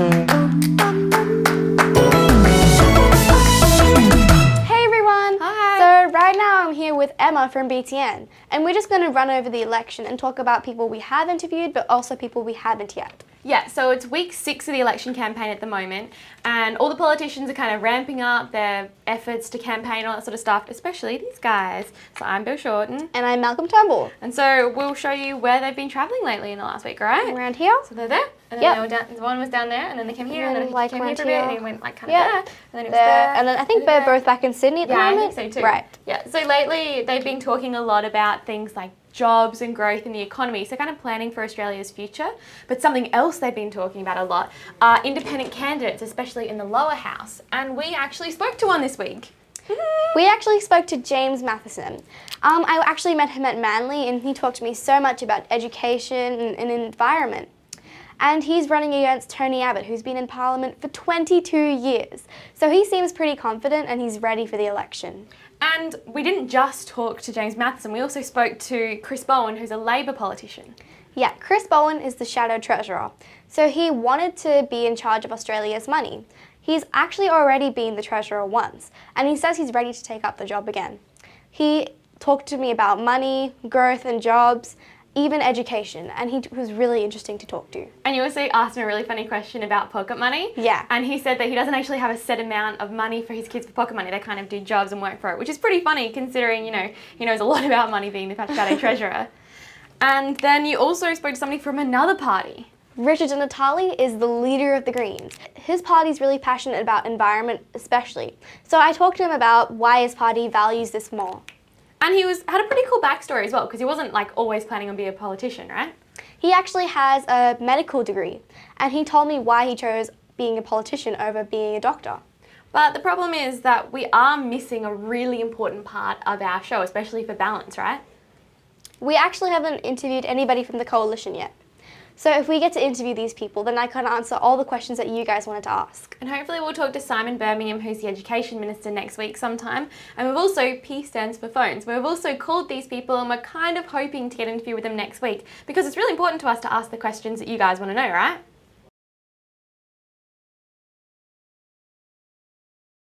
everyone! Hi! So right now I'm here with Emma from BTN, and we're just going to run over the election and talk about people we have interviewed, but also people we haven't yet. Yeah, so it's week 6 of the election campaign at the moment, and all the politicians are kind of ramping up their efforts to campaign, all that sort of stuff, especially these guys. So I'm Shorten. And I'm Malcolm Turnbull. And so we'll show you where they've been travelling lately in the last week, right? Around here. So they're there, and then they were down, one was down there, and then they came here, and then like came here for a here. bit, and he went like kind of there, and then it was there. And then I think they're both back in Sydney at the moment. Yeah, I think so too. Right. Yeah, so lately they've been talking a lot about things like jobs and growth in the economy, so kind of planning for Australia's future. But something else they've been talking about a lot are independent candidates, especially in the lower house. And we actually spoke to one this week. We actually spoke to James Matheson. I actually met him at Manly, and he talked to me so much about education and environment. And he's running against Tony Abbott, who's been in Parliament for 22 years. So he seems pretty confident and he's ready for the election. And we didn't just talk to James Matheson, we also spoke to Chris Bolin, who's a Labor politician. Yeah, Chris Bolin is the shadow treasurer. So he wanted to be in charge of Australia's money. He's actually already been the treasurer once, and he says he's ready to take up the job again. He talked to me about money, growth and jobs, even education, and he was really interesting to talk to. And you also asked him a really funny question about pocket money. Yeah. And he said that he doesn't actually have a set amount of money for his kids for pocket money. They kind of do jobs and work for it, which is pretty funny considering, you know, he knows a lot about money being the shadow treasurer. And then you also spoke to somebody from another party. Richard Natali is the leader of the Greens. His party's really passionate about environment especially. So I talked to him about why his party values this more. And he had a pretty cool backstory as well, because he wasn't like always planning on being a politician, right? He actually has a medical degree, and he told me why he chose being a politician over being a doctor. But the problem is that we are missing a really important part of our show, especially for balance, right? We actually haven't interviewed anybody from the coalition yet. So if we get to interview these people, then I can answer all the questions that you guys wanted to ask. And hopefully we'll talk to Simon Birmingham, who's the Education Minister, next week sometime. And we've also, P stands for phones, we've also called these people and we're kind of hoping to get an interview with them next week because it's really important to us to ask the questions that you guys want to know, right?